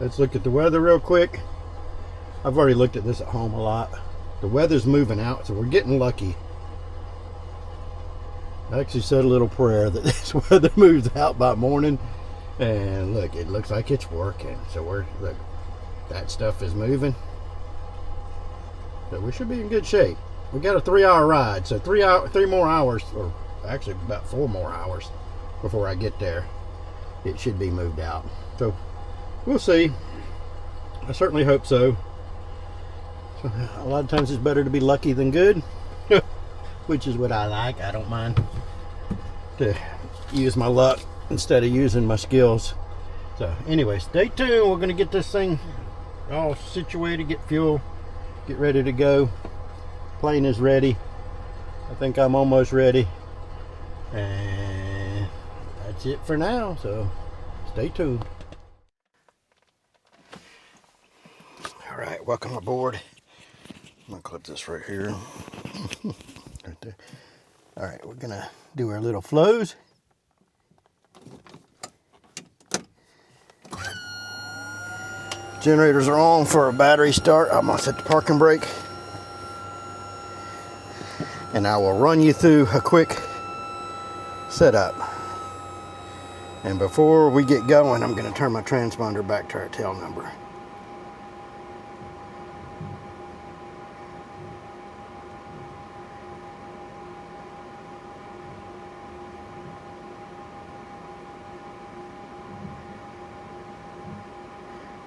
Let's look at the weather real quick. I've already looked at this at home a lot. The weather's moving out, so we're getting lucky. I actually said a little prayer that this weather moves out by morning, and look, it looks like it's working. So look, that stuff is moving. So we should be in good shape. We got a 3-hour ride, so 3 more hours, or actually about 4 more hours before I get there. It should be moved out. So we'll see. I certainly hope so. A lot of times it's better to be lucky than good, which is what I like. I don't mind to use my luck instead of using my skills. So anyway, stay tuned. We're going to get this thing all situated, get fuel, get ready to go. Plane is ready. I think I'm almost ready. And that's it for now. So stay tuned. All right, welcome aboard. I'm gonna clip this right here. Right there. All right, we're gonna do our little flows. Generators are on for a battery start. I'm gonna set the parking brake. And I will run you through a quick setup. And before we get going, I'm gonna turn my transponder back to our tail number.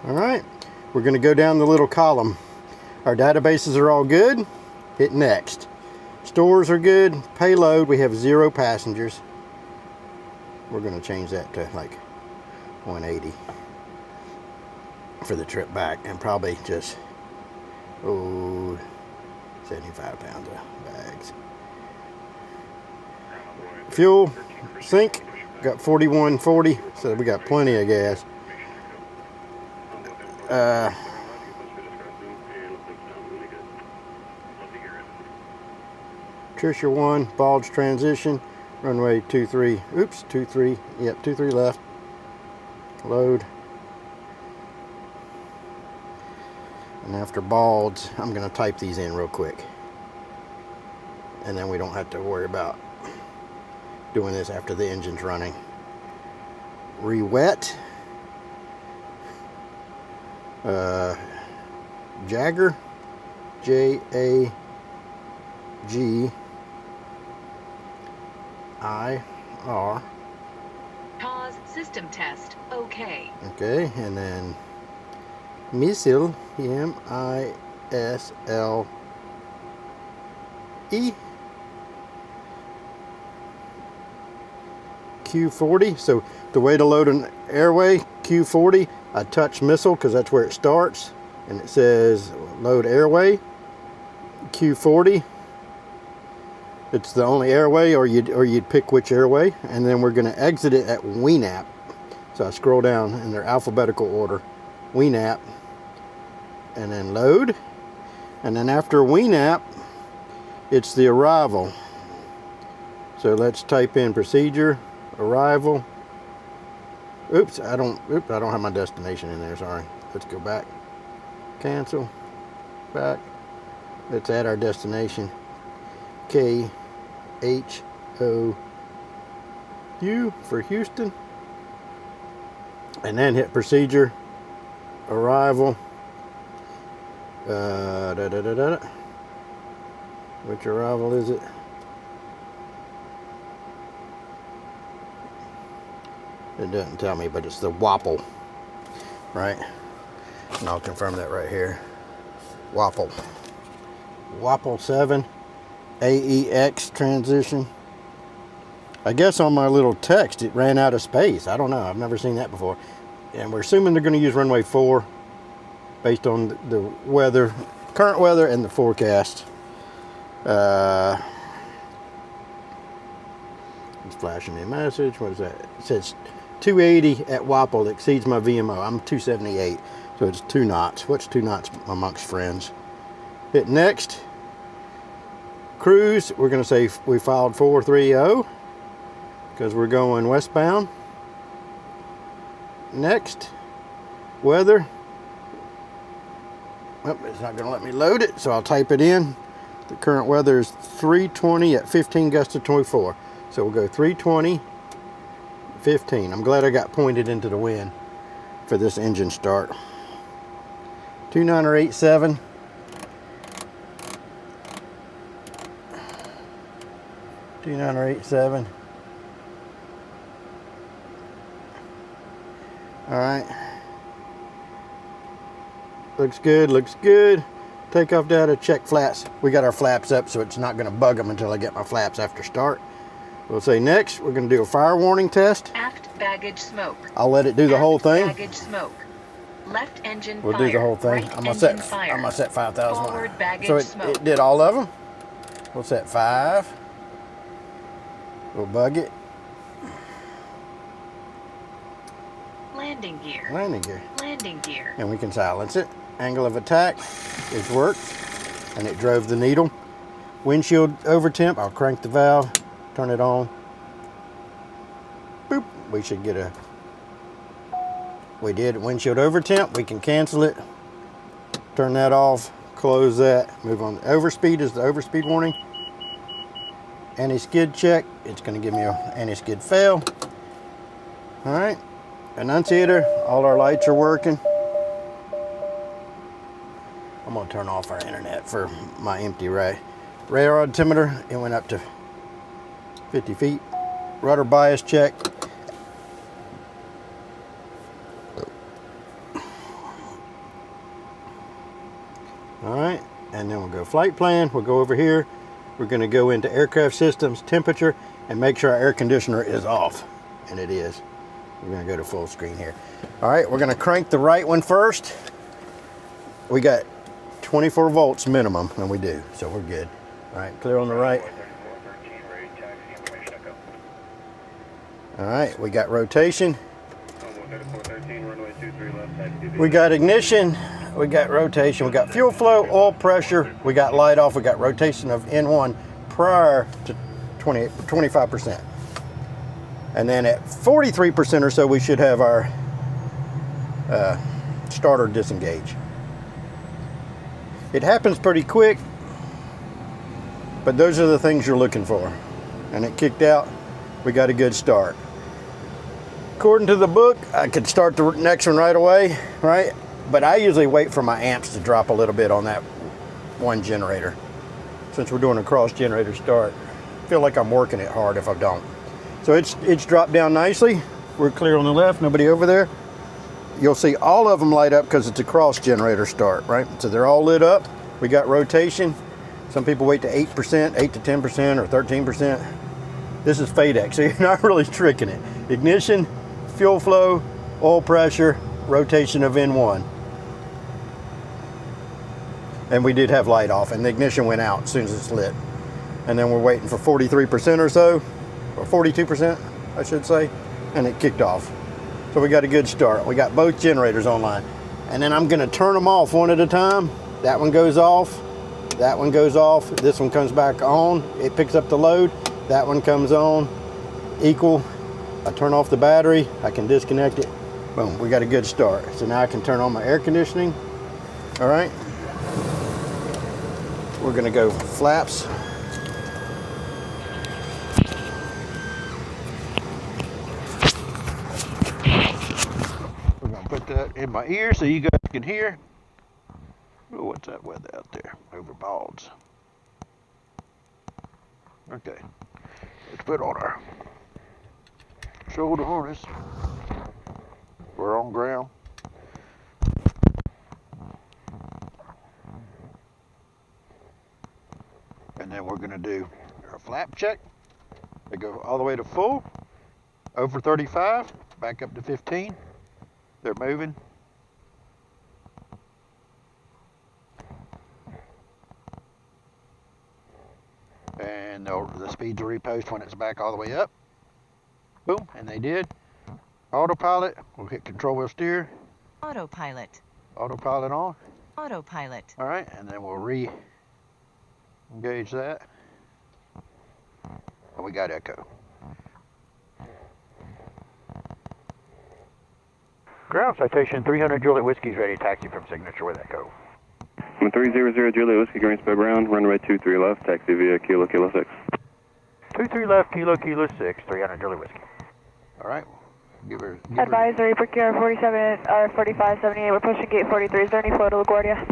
All right, we're going to go down the little column. Our databases are all good. Hit next. Stores are good. Payload, we have 0 passengers. We're going to change that to like 180 for the trip back, and probably just 75 pounds of bags. Fuel, sink, got 4140, so we got plenty of gas. Trisha 1, bulge transition, runway 23, oops, 23, yep, 23 left, load. And after bulge, I'm going to type these in real quick. And then we don't have to worry about doing this after the engine's running. Re-wet. Jagger, J-A-G-I-R. Pause system test. Okay. Okay, and then missile, M-I-S-L-E. Q40. So the way to load an airway, Q40, I touch missile because that's where it starts, and it says load airway. Q40, it's the only airway, or you'd pick which airway, and then we're going to exit it at WNAP. So I scroll down in their alphabetical order, WNAP, and then load, and then after WNAP, it's the arrival. So let's type in procedure, arrival. Oops, I don't have my destination in there, sorry. Let's go back. Cancel. Back. Let's add our destination. K-H-O-U for Houston. And then hit procedure, arrival. Which arrival is it? It doesn't tell me, but it's the Wapple, right? And I'll confirm that right here. Wapple. Wapple 7, AEX transition. I guess on my little text it ran out of space. I don't know. I've never seen that before. And we're assuming they're going to use runway 4 based on the weather, current weather, and the forecast. It's flashing me a message. What is that? It says 280 at Wapple exceeds my VMO. I'm 278, so it's 2 knots. What's 2 knots amongst friends? Hit next. Cruise, we're going to say we filed 430 because we're going westbound. Next. weather. Oh, it's not going to let me load it, so I'll type it in. The current weather is 320 at 15 gusts to 24. So we'll go 320, 15. I'm glad I got pointed into the wind for this engine start. 2987. All right. Looks good, looks good. Takeoff data, check flaps. We got our flaps up, so it's not going to bug them until I get my flaps after start. We'll say next, we're going to do a fire warning test. Aft baggage smoke. I'll let it do the whole thing. Baggage smoke. Left engine We'll fire. do the whole thing. Right I'm gonna engine set. fire. I'm gonna set 5,000. Forward baggage So smoke. it did all of them. We'll set 5. We'll bug it. Landing gear. Landing gear. Landing gear. And we can silence it. Angle of attack. It's worked. And it drove the needle. Windshield over temp. I'll crank the valve. Turn it on. Boop. We should get a. We did windshield over temp. We can cancel it. Turn that off. Close that. Move on. Overspeed is the overspeed warning. Anti-skid check. It's going to give me an anti-skid fail. All right. Annunciator. All our lights are working. I'm going to turn off our internet for my empty radar altimeter. It went up to 50 feet. Rudder bias check. All right, and then we'll go flight plan. We'll go over here. We're going to go into aircraft systems, temperature, and make sure our air conditioner is off. And it is. We're going to go to full screen here. All right, we're going to crank the right one first. We got 24 volts minimum, and we do, so we're good. All right, clear on the right. All right, we got rotation. We got ignition. We got rotation, we got fuel flow, oil pressure, we got light off, we got rotation of N1 prior to 25%. And then at 43% or so, we should have our starter disengage. It happens pretty quick, but those are the things you're looking for. And it kicked out, we got a good start. According to the book, I could start the next one right away, right? But I usually wait for my amps to drop a little bit on that one generator. Since we're doing a cross generator start, I feel like I'm working it hard if I don't. So it's dropped down nicely. We're clear on the left, nobody over there. You'll see all of them light up because it's a cross generator start, right? So they're all lit up. We got rotation. Some people wait to 8%, 8 to 10%, or 13%. This is FADEX, so you're not really tricking it. Ignition, fuel flow, oil pressure, rotation of N1. And we did have light off, and the ignition went out as soon as it's lit. And then we're waiting for 43% or so, or 42%, I should say, and it kicked off. So we got a good start. We got both generators online. And then I'm gonna turn them off one at a time. That one goes off, that one goes off, this one comes back on, it picks up the load, that one comes on, equal. I turn off the battery, I can disconnect it. Boom, we got a good start. So now I can turn on my air conditioning. All right. We're gonna go flaps. We're gonna put that in my ear so you guys can hear. Oh, what's that weather out there? Over balds. Okay. Let's put on our shoulder harness. We're on ground. And then we're gonna do our flap check. They go all the way to full, over 35, back up to 15. They're moving. And the speeds will repost when it's back all the way up. Boom, and they did. Autopilot, we'll hit control wheel steer. Autopilot. Autopilot on. Autopilot. All right, and then we'll re-engage that. And we got echo. Ground citation 300 Juliet Whiskey's ready to taxi from Signature with Echo. 300 Juliet Whiskey, Greensboro ground, runway 23 left, taxi via Kilo 6. 23 left, Kilo 6, 300 Juliet Whiskey. All right. Give her. Advisory, Brickyard 4578, we're pushing gate 43. Is there any flow to LaGuardia?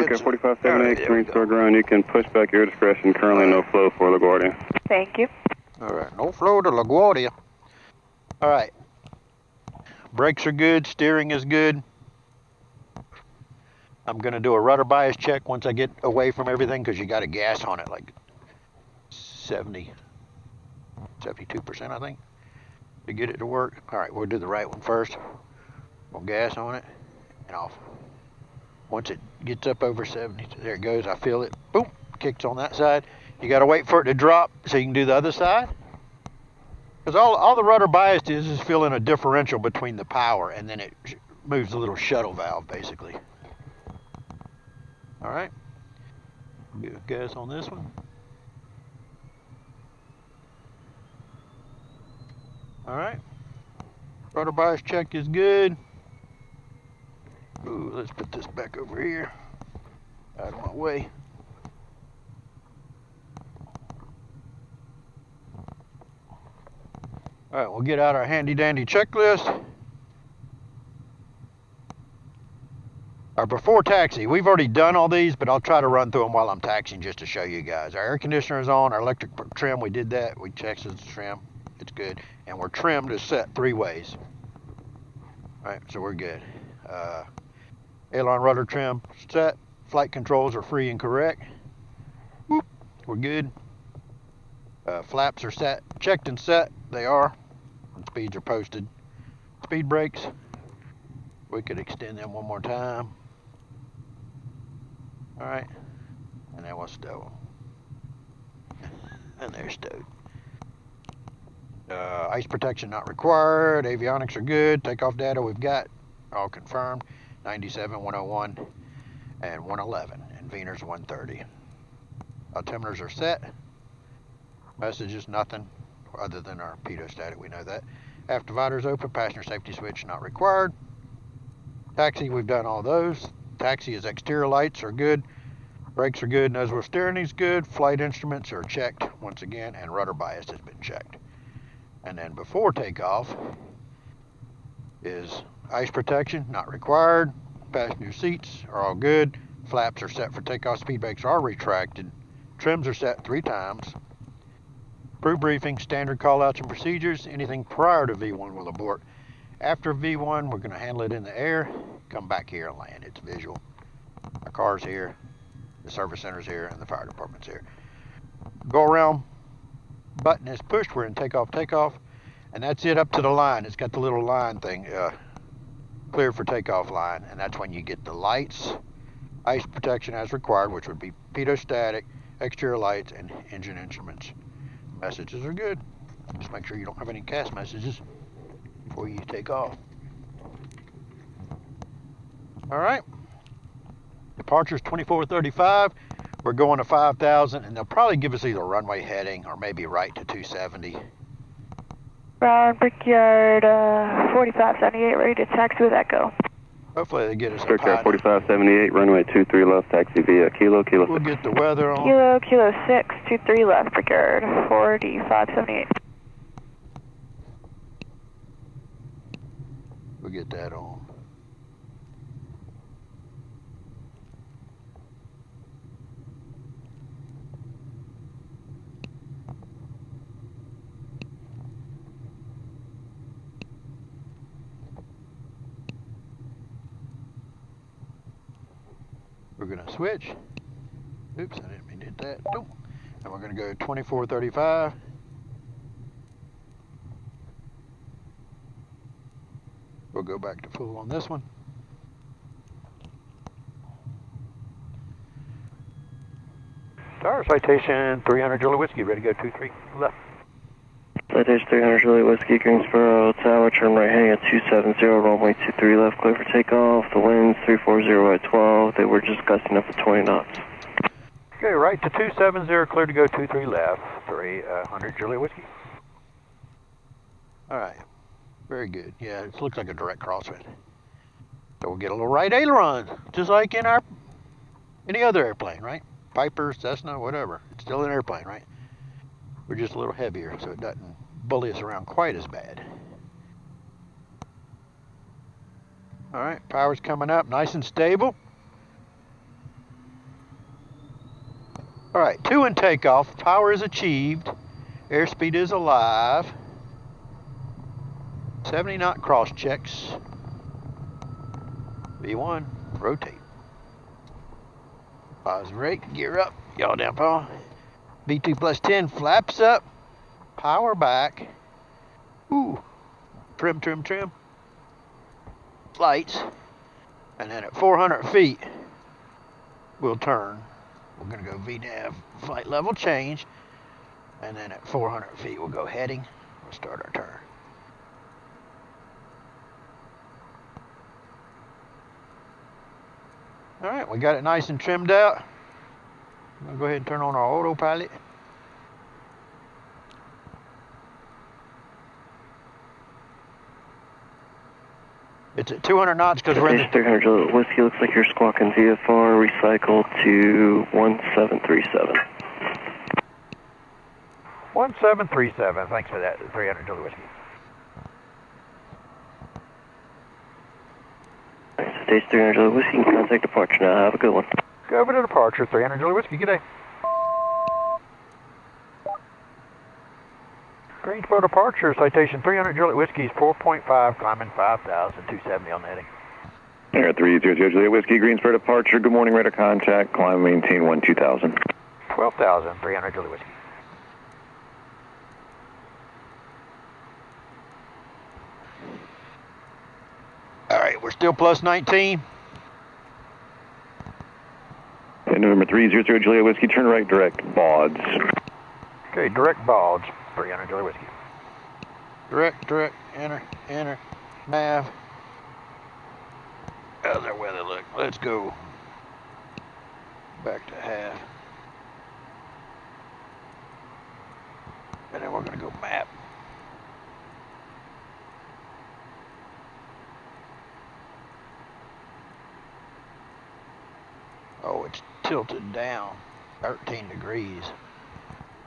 Okay, 4578, Greensboro ground, you can push back your discretion. Currently no flow for LaGuardia. Thank you. All right, no flow to LaGuardia. All right. Brakes are good, steering is good. I'm going to do a rudder bias check once I get away from everything because you got a gas on it like 72%, I think, to get it to work. All right, we'll do the right one first. We'll gas on it and off. Once it gets up over 70, there it goes. I feel it. Boom, kicks on that side. You got to wait for it to drop so you can do the other side. Because all the rudder bias is feeling a differential between the power, and then it moves the little shuttle valve, basically. All right. Good gas on this one. All right. Rudder bias check is good. Ooh, let's put this back over here, out of my way. All right, we'll get out our handy dandy checklist. Our before taxi, we've already done all these, but I'll try to run through them while I'm taxiing just to show you guys. Our air conditioner is on, our electric trim, we did that. We checked the trim, it's good. And we're trimmed to set 3 ways. All right, so we're good. Aileron rudder trim set, flight controls are free and correct. Whoop, we're good. Flaps are set, checked and set, they are. And speeds are posted. Speed brakes, we could extend them one more time. All right, and then we'll stow them. And they're stowed. Ice protection not required, avionics are good, takeoff data we've got, all confirmed, 97, 101, and 111, and Veners 130. Altimeters are set. Messages, nothing other than our pitot-static, we know that. Aft divider's open, passenger safety switch not required. Taxi, we've done all those. Taxi is exterior lights are good. Brakes are good, nose wheel steering is good. Flight instruments are checked once again, and rudder bias has been checked. And then before takeoff is ice protection, not required. Passenger seats are all good. Flaps are set for takeoff. Speed brakes are retracted. Trims are set 3 times. Crew briefing, standard callouts and procedures. Anything prior to V1 will abort. After V1, we're going to handle it in the air. Come back here and land. It's visual. Our car's here. The service center's here, and the fire department's here. Go around button is pushed. We're in takeoff, and that's it up to the line. It's got the little line thing, clear for takeoff line, and that's when you get the lights, ice protection as required, which would be pitot-static, exterior lights, and engine instruments. Messages are good. Just make sure you don't have any cast messages before you take off. All right. Departure's 2435. We're going to 5,000, and they'll probably give us either runway heading or maybe right to 270. Brown Brickyard 4578, ready to taxi with Echo. Hopefully they get us a Brickyard 4578, runway 23 left, taxi via Kilo 6. We'll get the weather on. Kilo 6, 23 left, Brickyard 4578. We'll get that on. We're going to switch. Oops, I didn't mean to hit that. Nope. And we're going to go 2435. We'll go back to full on this one. Tower citation 300 Juliet Whiskey, ready to go 23 left. Citation 300 Juliet Whiskey, Greensboro Tower, turn right heading at 270, runway 23 left, clear for takeoff. The wind's 340 at 12, they were just gusting up to 20 knots. Okay, right to 270, clear to go 23 left, 300 Juliet Whiskey. All right. Very good. Yeah, it looks like a direct crosswind. So we'll get a little right aileron, just like in any other airplane, right? Piper, Cessna, whatever. It's still an airplane, right? We're just a little heavier, so it doesn't bully us around quite as bad. All right, power's coming up, nice and stable. All right, 2 in takeoff. Power is achieved. Airspeed is alive. 70 knot cross checks. V1, rotate. Pause brake, gear up. Yaw down, Paul. V2 plus 10, flaps up. Power back. Ooh. Trim, trim, trim. Lights. And then at 400 feet, we'll turn. We're going to go VNAV flight level change. And then at 400 feet, we'll go heading. We'll start our turn. All right, we got it nice and trimmed out. I'm going to go ahead and turn on our autopilot. It's at 200 knots because we're in the... 300 Juliet Whiskey, looks like you're squawking VFR, recycle to 1737. 1737, thanks for that, 300 Juliet Whiskey. Stage 300 Juliet Whiskey, you can contact departure now. Have a good one. Go over to departure, 300 Juliet Whiskey, good day. Greensboro departure, citation 300 Juliet Whiskey is 4.5, climbing 5,270 on the heading. Air 300 Juliet Whiskey, Greensboro departure, good morning, radar contact, climb maintain 12,000. 12,000, 300 Juliet Whiskey. All right, we're still plus 19. And November 300 Juliet Whiskey, turn right direct, Bauds. Okay, direct Bauds, 300 Juliet Whiskey. Direct, enter, nav. How's our weather look? Let's go back to half. And then we're gonna go map. Oh, it's tilted down 13 degrees.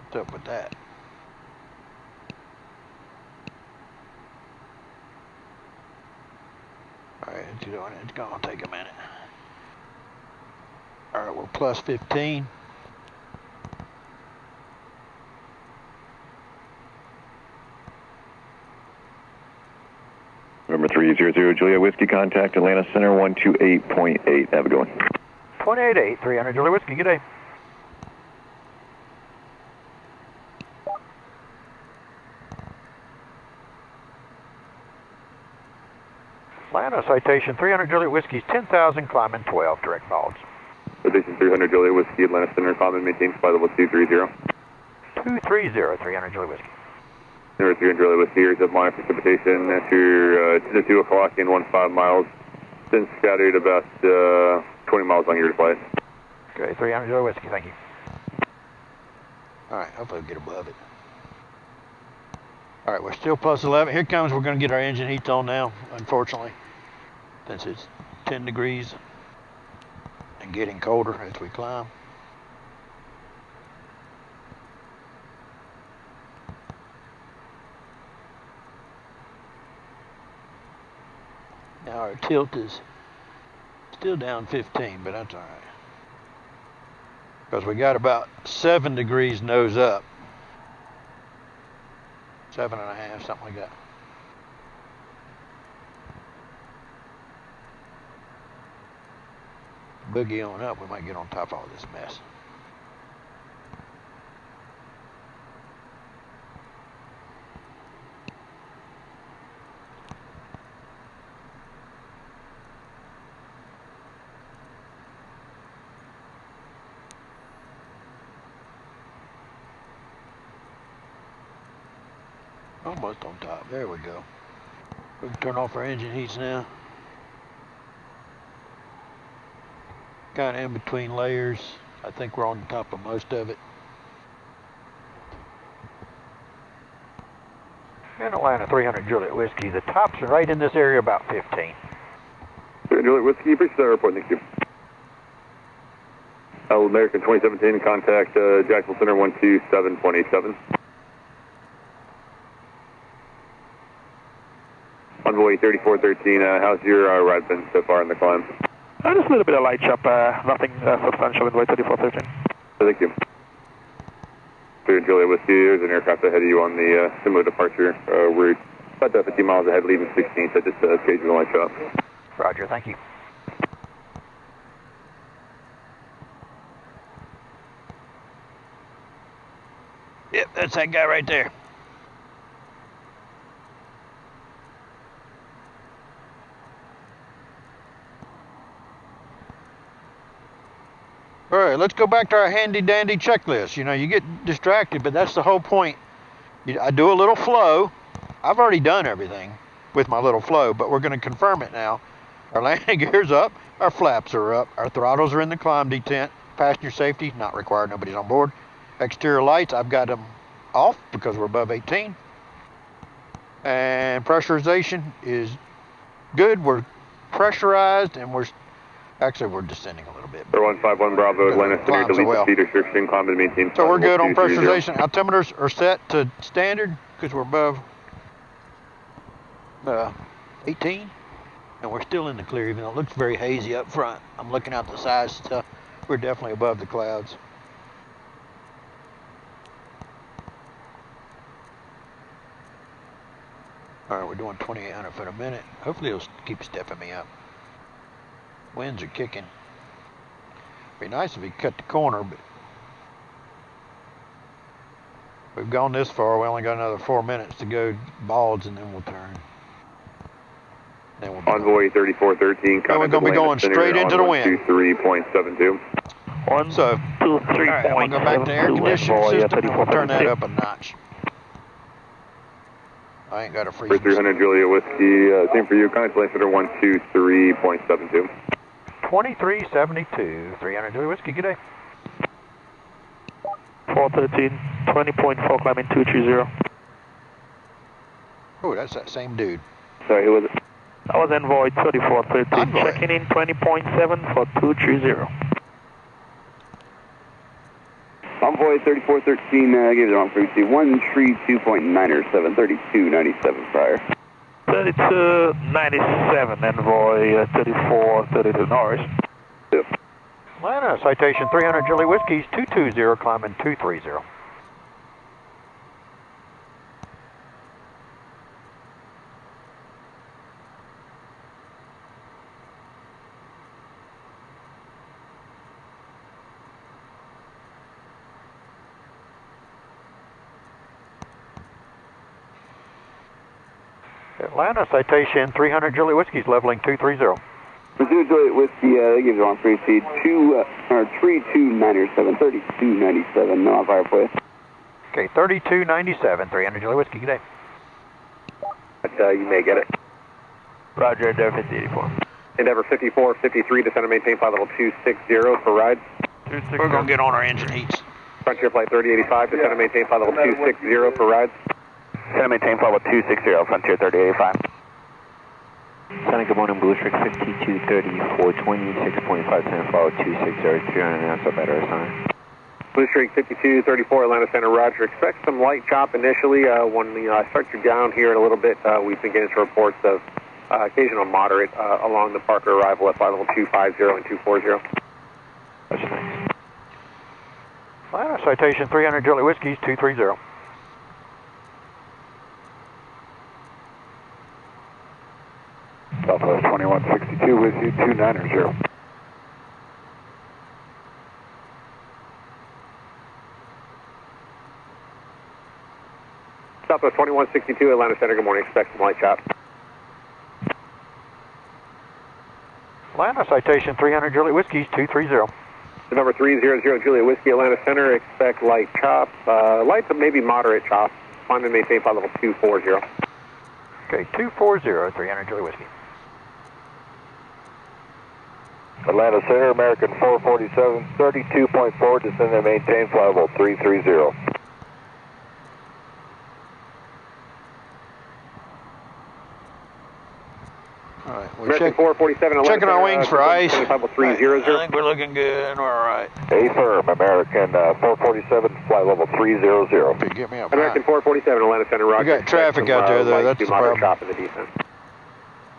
What's up with that? Alright, it's gonna take a minute. Alright, we're plus 15. November 300 Juliet Whiskey, contact Atlanta Center 128.8. Have a good one. 28.8, 300 Juliet Whiskey, good day. Atlanta, citation 300 Juliet Whiskey is 10,000, climbing 12, direct Bauds. Citation 300 Juliet Whiskey, Atlanta Center, climb maintain flight level 230. 230, 300 Juliet Whiskey. Number 300 Juliet Whiskey, here's up minor precipitation after 2 o'clock in 15 miles. Then scattered about 20 miles on your flight. Okay, 300 Juliet Whiskey, thank you. Alright, hopefully we'll get above it. Alright, we're still plus 11. Here comes, we're going to get our engine heats on now, unfortunately. Since it's 10 degrees and getting colder as we climb. Now our tilt is still down 15, but that's alright. Because we got about 7 degrees nose up. 7.5, something like that. Boogie on up, we might get on top of all this mess. Almost on top. There we go. We can turn off our engine heats now. Kind of in between layers. I think we're on the top of most of it. And Atlanta Atlanta 300 Juliet Whiskey. The tops are right in this area, about 15. Juliet Whiskey, appreciate that report, thank you. American 2017, contact Jacksonville Center 127.87. Envoy 3413, how's your ride been so far in the climb? Just a little bit of light chop, nothing substantial, Envoy 3413. Thank you. Juliet Whiskey, there's an aircraft ahead of you on the similar departure route. About 50 miles ahead, leaving 16, so just occasional light chop. Roger, thank you. Yep, that's that guy right there. All right, let's go back to our handy dandy checklist. You know, you get distracted, but that's the whole point. I do a little flow. I've already done everything with my little flow, but we're going to confirm it now. Our landing gear's up, our flaps are up, our throttles are in the climb detent, passenger safety, not required, nobody's on board. Exterior lights, I've got them off because we're above 18. And pressurization is good. We're pressurized and we're descending a little bit. 151 Bravo, Atlanta Center, delete the speed restriction, climb to maintain. So we're good on pressurization. Altimeters are set to standard because we're above 18. And we're still in the clear, even though it looks very hazy up front. I'm looking out the sides stuff. We're definitely above the clouds. All right, we're doing 2,800 foot a minute. Hopefully it'll keep stepping me up. Winds are kicking. Be nice if he cut the corner, but we've gone this far. We only got another 4 minutes to go balls, and then we'll turn. Envoy 3413. We're going to be going straight into the wind. 123.72. 1, 2, 3. All right, I'm going to go back to air conditioning system, and we'll turn that up a notch. I ain't got a freeze. 300 Juliet Whiskey, same for you. Contact Land Center 123.72. 2372, 300 Juliet Whiskey, good day. 413, 20.4, climbing 230. Oh, that's that same dude. Sorry, who was it? That was Envoy 3413, Envoy. checking in 20.7 for 230. Envoy 3413, gave the wrong frequency, 132.907, 3297 prior. 3297, Envoy 3432, Norris. Yep. Atlanta, citation 300 Juliet Whiskey's 220, climbing 230. Atlanta, citation 300 Juliet Whiskey's leveling 230. Pursuit Juliet Whiskey, they gave the wrong frequency, 3297, 3297, no on fire for you. Okay, 3297, 300 Juliet Whiskey, good day. You may get it. Roger, Endeavor 5084. Endeavor 5453, descend and maintain flight level 260 for ride. We're going to get on our engine heats. Frontier flight 3085, descend and maintain flight level 260 for ride. Descend and maintain flight level 260, Frontier 3085. Sunny, good morning, Blue Streak 5230, 420, 6.510, follow 260, 300 knots, up at our sign. Blue Streak 5234, Atlanta Center, Roger. Expect some light chop initially. When we start you down here in a little bit, we've been getting some reports of occasional moderate along the Parker arrival at flight level 250 and 240. That's nice. Atlanta, citation 300 Juliet Whiskey's 230. Southwest 2162 with you, 290. Southwest 2162, Atlanta Center, good morning. Expect some light chop. Atlanta, citation 300 Juliet Whiskey's 230. Number 300 Juliet Whiskey, Atlanta Center, expect light chop. Light to maybe moderate chop. Climb and maintain flight level 240. Okay, 240, 300 Juliet Whiskey. Atlanta Center, American 447, 32.4, descend and maintain flight level 330. American 447, Atlanta checking our Center, wings for ice. level 300. I think we're looking good. We're all right. Affirm, American 447, flight level 300. Okay, get me up. American 447, Atlanta Center, Roger. We got traffic out there, though. That's the problem. Chop in the descent.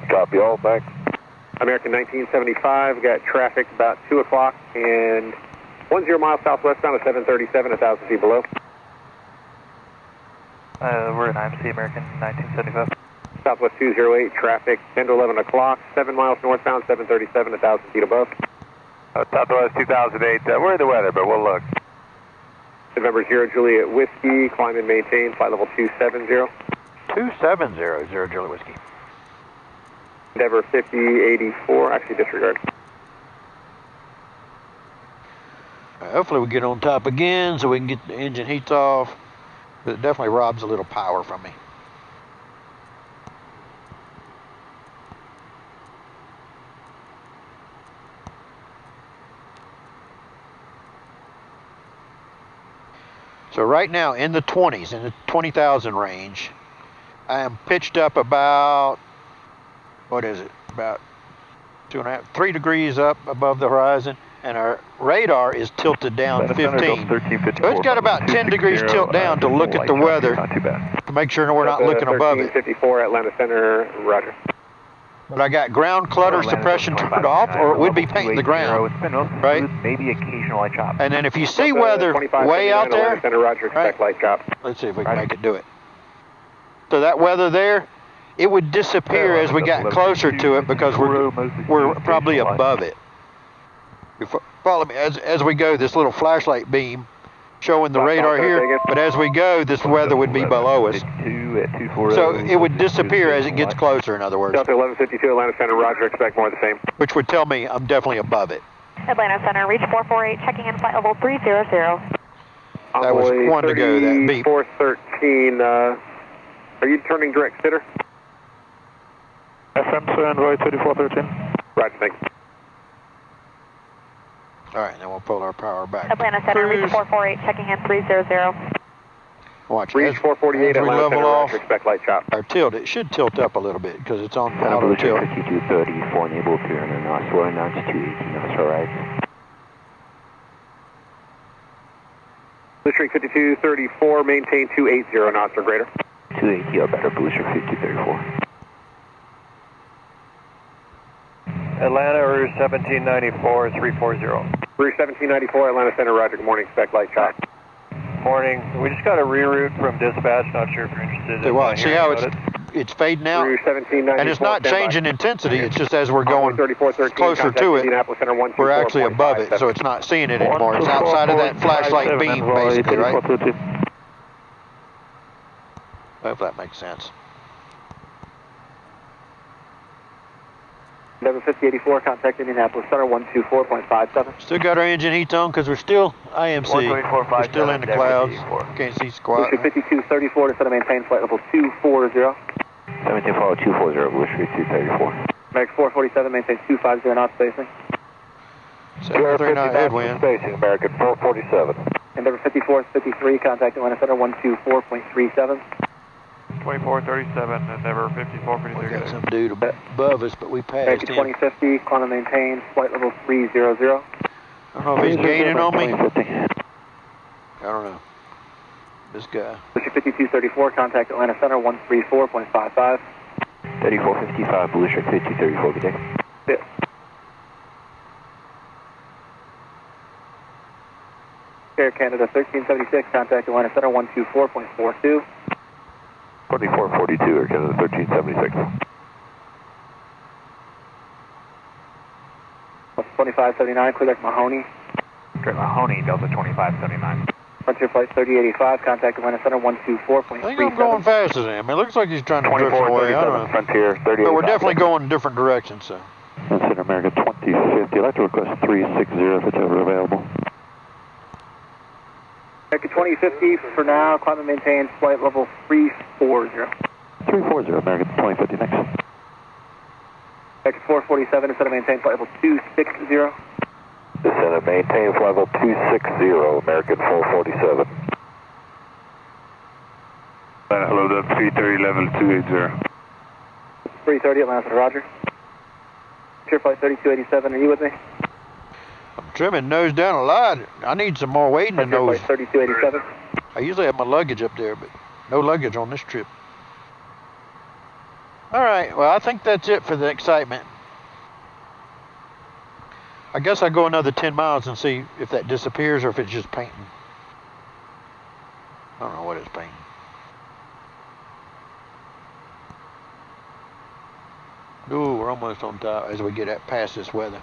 Copy all, thanks. American 1975, got traffic about 2 o'clock and 10 miles southwestbound at 737, 1,000 feet below. We're in IMC, American 1975. Southwest 208, traffic 10 to 11 o'clock, 7 miles northbound, 737, 1,000 feet above. Southwest 2008, we're in the weather, but we'll look. November 0 Juliet Whiskey, climb and maintain, flight level 270. 2700 Juliet Whiskey. Endeavor 5084, actually disregard. Hopefully we get on top again so we can get the engine heats off. But it definitely robs a little power from me. So right now in the 20s, in the 20,000 range, I am pitched up about, what is it, about 2.5, 3 degrees up above the horizon, and our radar is tilted down 15. So it's got about 10 degrees tilt down to look at the weather to make sure we're not looking above it. 1354 Atlanta Center, Roger. But I got ground clutter suppression turned off, or it would be painting the ground, right? Maybe occasional light chop. And then if you see weather way out there, Center, Roger, expect light chop. Let's see if we can make it do it. So that weather there, it would disappear as we got closer to it because we're probably above it. You follow me as we go. This little flashlight beam showing the radar here, but as we go, this weather would be below us. So it would disappear as it gets closer. In other words, Delta 1152 Atlanta Center, Roger. Expect more of the same. Which would tell me I'm definitely above it. Atlanta Center, reach 448, checking in flight level 300. That was one to go. That beep. 413. Are you turning direct sitter? FM Envoy 2413. Roger, thanks. All right, then we'll pull our power back. Atlanta Center, reach 448, checking in 300. Watch. Reach 448 as we Atlanta level Center, off, Roger, expect light chop. our tilt, it should tilt up a little bit because it's on auto tilt. 5234, enable 300 knots, slowing down to 280 knots, all right. Bluestreak 5234, maintain 280 knots or greater. 280 or better, Bluestreak 5234. Atlanta, Rouge 1794, 340. Rouge 1794, Atlanta Center, Roger. Good morning, expect light chop. Morning. We just got a reroute from dispatch. Not sure if you're interested in See how it's fading out? Rouge 1794, and it's not changing intensity, it's just as we're going 3413, closer to it, Center, we're actually above it, so it's not seeing it anymore. It's outside of that flashlight beam, basically, right? I hope that makes sense. Endeavor 5084, contact Indianapolis Center 124.57. Still got our engine heats on because we're still IMC. We're still in the clouds. Can't see squat. Bluestreak 5234 to set a maintain flight level 240. 17 follow 240, Bluestreak 234. Max 447, maintain 250 knots spacing. 739 headwind. Spacing, American 447. Endeavor 5453, contact Atlanta Center 124.37. 2437, Endeavor 5453. We got some dude above us, but we passed American him. 2050, climb and maintain, flight level 300. I don't know if he's gaining on me. I don't know. This guy. Bluestreak 5234, contact Atlanta Center 134.55. 3455, Bluestreak 5234, good day. Yeah. Air Canada 1376, contact Atlanta Center 124.42. 2442, Air Canada 1376. 2579, Quebec Mahoney. Great Mahoney, Delta 2579. Frontier Flight 3085, contact Atlanta Center 124.37. I think I'm going faster than him. It looks like he's trying to drift away. I don't know. Frontier 3085. But we're definitely going in different directions, so. That's in America 2050. I'd like to request 360 if it's ever available. America 2050 for now, climb and maintain, flight level 340. 340, America 2050 next. America 447, instead of maintain, flight level 260. Descend and maintain flight level 260, American 447. Hello, that's 330 level 280. 330, Atlanta, Roger. Preflight 3287, are you with me? I'm trimming nose down a lot. I need some more weight in the nose. Preflight 3287. I usually have my luggage up there, but no luggage on this trip. All right, well, I think that's it for the excitement. I guess I go another 10 miles and see if that disappears or if it's just painting. I don't know what it's painting. Ooh, we're almost on top as we get past this weather.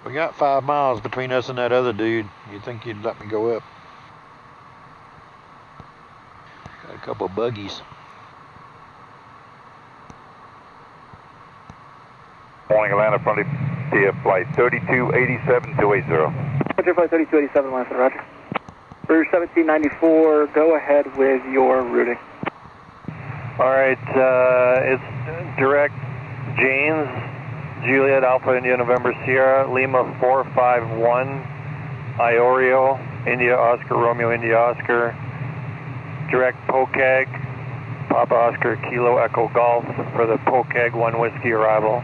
We got 5 miles between us and that other dude. You'd think you'd let me go up. Got a couple of buggies. Morning, Atlanta, friendly flight 3287 280. Roger, flight 3287, Atlanta, roger. Route 1794, go ahead with your routing. Alright, it's direct James, Juliet, Alpha, India, November, Sierra, Lima 451, Iorio, India, Oscar, Romeo, India, Oscar, direct Pokag, Papa, Oscar, Kilo, Echo, Golf for the Pokag 1 Whiskey arrival.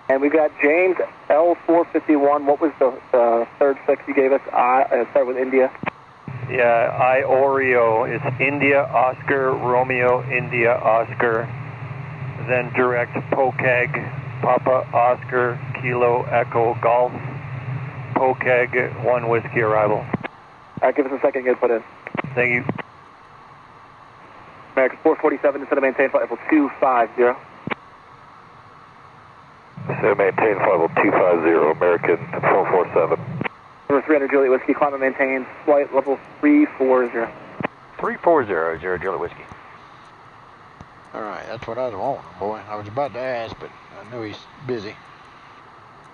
And we've got James, L451. What was the third fix you gave us? Start with India. Yeah, Iorio. It's India, Oscar, Romeo, India, Oscar. Then direct Pokag, Papa, Oscar, Kilo, Echo, Golf. Pokag 1 Whiskey arrival. All right, give us a second to get it put in. Thank you. American 447, instead of maintain flight level 250. So maintain flight level 250, American 447. Number 300 Juliet Whiskey, climb and maintain flight level 340. 340, Juliet Whiskey. All right, that's what I was wanting, boy. I was about to ask, but I knew he's busy.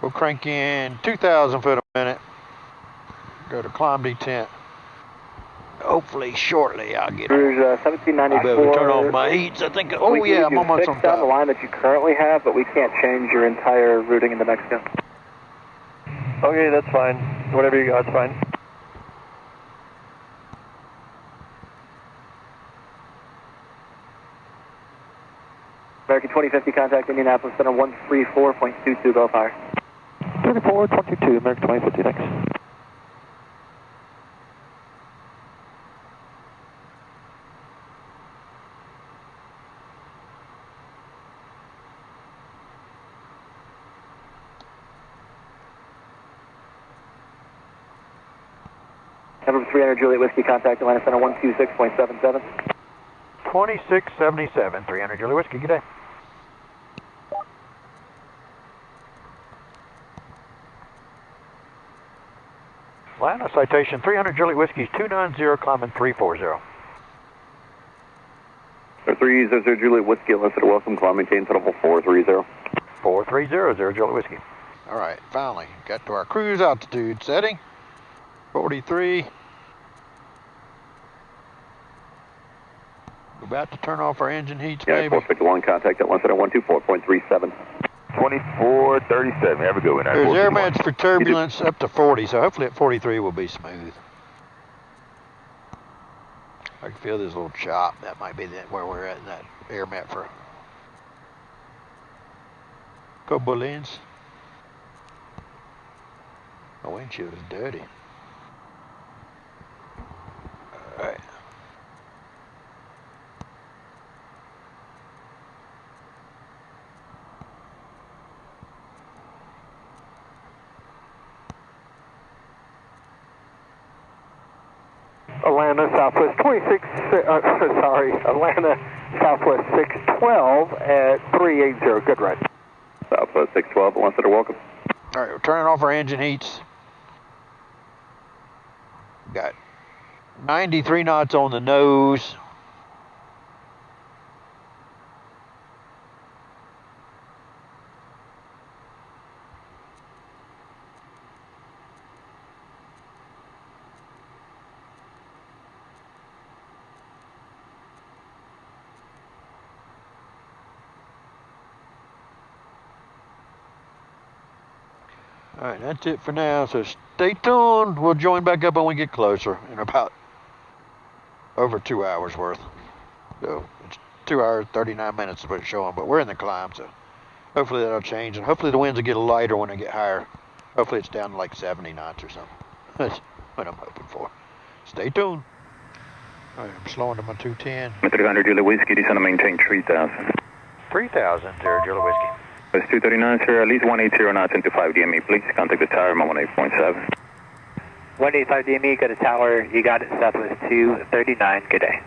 We'll crank in 2,000 foot a minute. Go to climb detent. Hopefully, shortly, I'll get on. 1794. Turn off my heats. I think. Oh yeah, I'm almost on top. The line that you currently have, but we can't change your entire routing into Mexico. Okay, that's fine. Whatever you got's fine. American 2050, contact Indianapolis Center 134.22, go fire. 3422, American 2050, thanks. Number 300 Juliet Whiskey, contact Atlanta Center 126.77. 2677, 300 Juliet Whiskey, good day. Atlanta, citation 300 Juliet Whiskey, 290, climbing 340. 300 Juliet Whiskey, Atlanta, welcome, climb, maintain level 430. 430, Juliet Whiskey. All right, finally, got to our cruise altitude setting, 43. We're about to turn off our engine heats, maybe. 451, contact Atlanta 124.37. 2437, have a good one. There's air mats for turbulence up to 40, so hopefully at 43 we'll be smooth. I can feel this little chop. That might be where we're at in that air mat for Cobolins. My windshield is dirty. All right. Atlanta Southwest 612 at 380, good ride. Southwest 612, Atlanta, welcome. All right, we're turning off our engine heats. Got 93 knots on the nose. All right, that's it for now, so stay tuned. We'll join back up when we get closer in about over 2 hours worth. So it's 2 hours, 39 minutes is what it's showing, but we're in the climb, so hopefully that'll change, and hopefully the winds will get lighter when they get higher. Hopefully it's down to like 70 knots or something. That's what I'm hoping for. Stay tuned. All right, I'm slowing to my 210. 300 Julie Whiskey, descend to maintain 3,000. 3,000, Sarah Julie Whiskey. That's 239, sir. At least 180 knots into 5 DME. Please contact the tower, I'm on 18.7. 185 DME, go to tower. You got it, Southwest 239. Good day.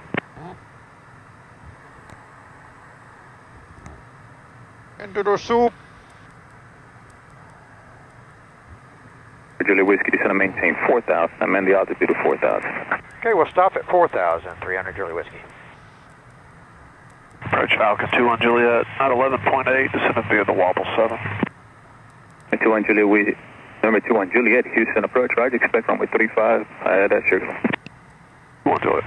Into the soup. Julie Whiskey, descend to maintain 4,000. Amend the altitude to 4,000. Okay, we'll stop at 4,000, 300 Julie Whiskey. Approach Falcon 21 Juliet, not 11.8, descending via the Wobble 7. 21 Juliet, number 21 Juliet, Houston approach, right, expect runway 35, that's your... 21 Juliet.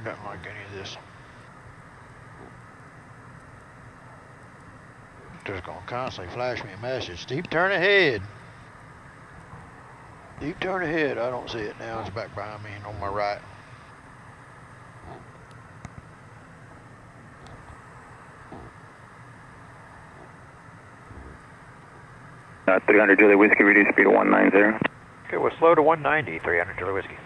Nothing like any of this. Just gonna constantly flash me a message. Steep turn ahead. Steep turn ahead. I don't see it now. It's back behind me and on my right. 300 Juliet Whiskey, reduce speed to 190. Okay, we'll slow to 190, 300 Juliet Whiskey.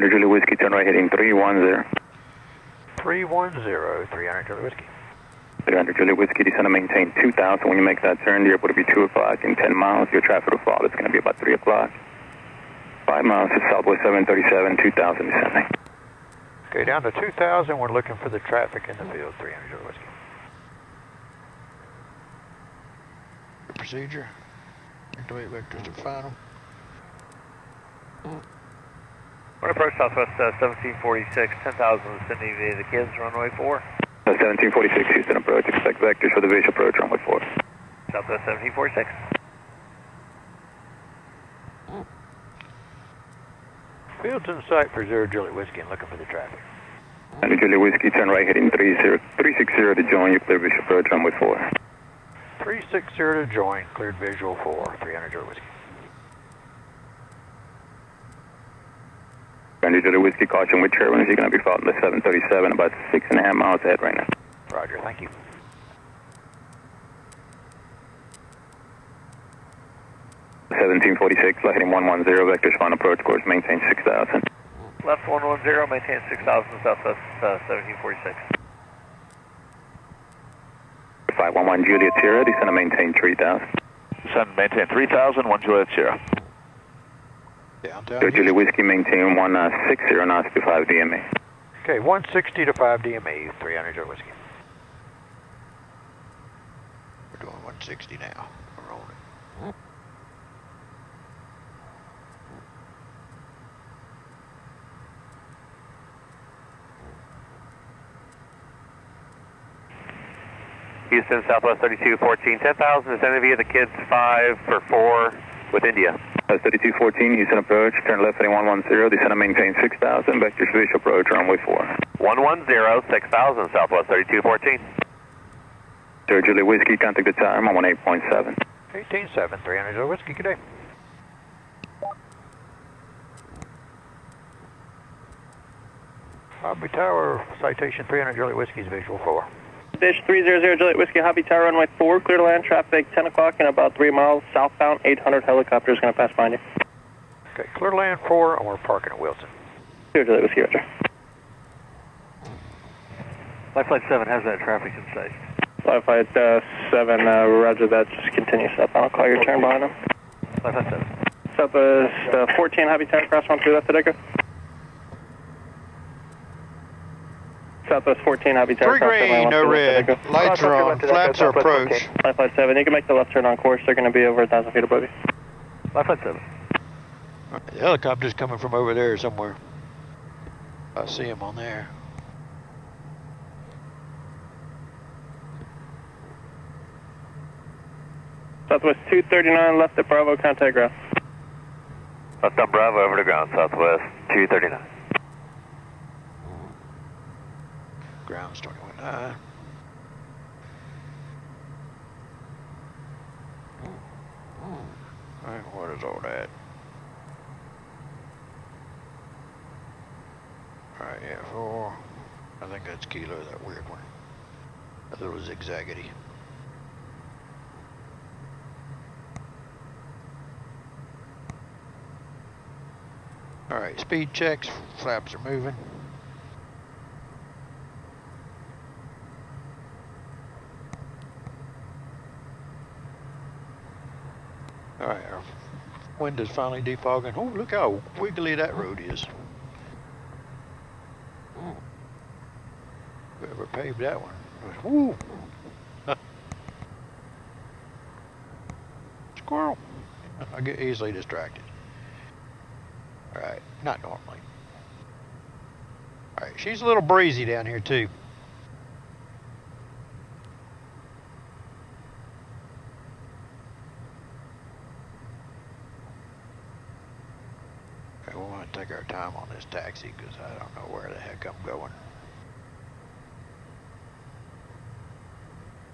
Juliet Whiskey, turn right heading 310. 310, 300 Juliet Whiskey. 300 Juliet Whiskey, descend to maintain 2,000. When you make that turn, the airport will be 2 o'clock. In 10 miles, your traffic will fall. It's going to be about 3 o'clock. 5 miles to Southwest 737, 2,000 descending. Okay, down to 2,000. We're looking for the traffic in the field, 300 Juliet Whiskey. Procedure. Activate vectors to final. One approach Southwest 1746, 10,000 descending via the kids, runway 4. 1746, Houston approach. Expect vectors for the visual approach, runway 4. Southwest 1746. Field's in sight for 0 Juliet Whiskey and looking for the traffic. 100 Juliet Whiskey, turn right heading 360 to join. You clear visual approach, runway 4. 360 to join, cleared visual 4, 300 Juliet Whiskey. 100 Juliet Whiskey, caution with turbulence. You're going to be following the 737 about 6.5 miles ahead right now. Roger, thank you. .46, left heading 110, vectors final approach course, maintain 6,000. Left 110, maintain 6,000, Southwest 1746. 511 Juliet Sierra, descend to maintain 3,000. Descend and maintain 3,000, 1 Juliet Sierra. Downtown. So Juliet Whiskey, maintain 160 knots to 5 DME. Okay, 160 to 5 DME, 300 Juliet Whiskey. We're doing 160 now. We're rolling. Houston, Southwest 3214, 10,000 descending via the kids, 5 for 4 with India. 3214, Houston approach, turn left heading 110, descend and maintain 6,000, vectors visual approach, runway 4. 110, 6,000, Southwest 3214. Sir Juliet Whiskey, contact the time, I'm on 8.7. 18.7, 300 Juliet Whiskey, good day. Hobby Tower, citation 300 Juliet Whiskey's visual 4. Dish 300 Juliet Whiskey, Hobby Tower, runway 4, clear to land, traffic 10 o'clock in about 3 miles, southbound, 800 helicopters going to pass behind you. Okay, clear to land 4, and we're parking at Wilson. 0 Juliet Whiskey, roger. Flight 7 has that traffic in sight. Flight 7, roger that, just continue southbound, I'll call your turn behind them. Flight 7. Southwest 14, Hobby Tower, cross 1 through left to Decker. Southwest 14, Happy Tower. 3 green, no red. Lights are on. Flaps are approach. Life Flight 7, you can make the left turn on course. They're going to be over 1,000 feet above you. Life Flight 7. The helicopter's coming from over there somewhere. I see him on there. Southwest 239, left at Bravo, contact ground. Left on Bravo, over to ground, Southwest 239. Ground's 21.9. Alright, what is all that? Alright, yeah, 4. I think that's Kilo, that weird one. That little zigzaggedy. Alright, speed checks, flaps are moving. Alright, our window's finally defogging. Oh, look how wiggly that road is. Whoever paved that one. Woo! Squirrel! I get easily distracted. Alright, not normally. Alright, she's a little breezy down here too. Okay, we'll want to take our time on this taxi because I don't know where the heck I'm going.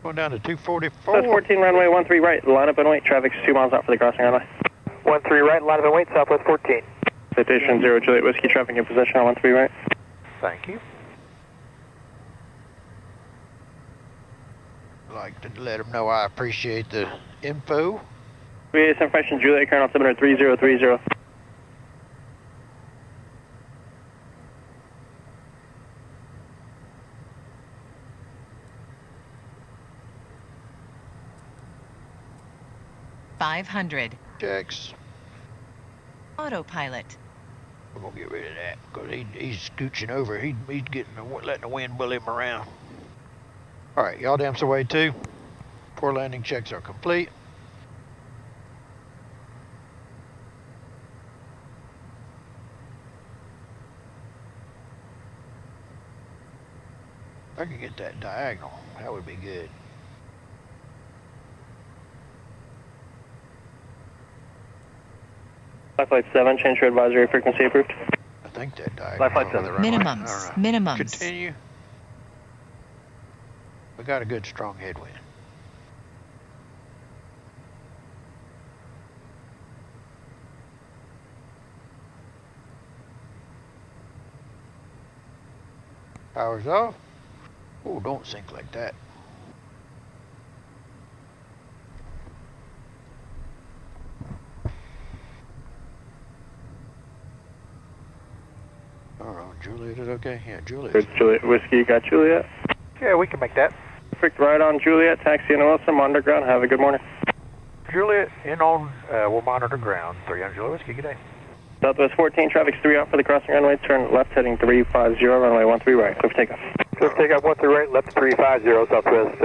Going down to 244. That's 14, runway 13 right, line up and wait. Traffic's 2 miles out for the crossing runway. 13 right, line up and wait, Southwest 14. Citation 0 Juliet Whiskey, traffic in possession on 13 right. Thank you. I'd like to let them know I appreciate the info. VA information, Juliet, current altimeter 3030. $500. Checks. Autopilot. We're gonna get rid of that because he's scooching over. He's getting letting the wind bully him around. All right, y'all damn away too. 4 landing checks are complete. I can get that diagonal. That would be good. Life Flight 7, change your advisory frequency approved. I think that diagonal. Life Flight 7. Minimums. Minimums. Continue. We got a good strong headwind. Power's off. Oh, don't sink like that. Juliet is okay? Yeah, Juliet. Good, Juliet Whiskey, got Juliet? Yeah, we can make that. Perfect, right on Juliet, taxi in Wilson, underground, have a good morning. Juliet, in on, we'll monitor ground, 300 Juliet Whiskey, good day. Southwest 14, traffic's 3 out for the crossing runway, turn left heading 350, runway 13 right, clear for takeoff. Clear for takeoff 13 right, left 350, Southwest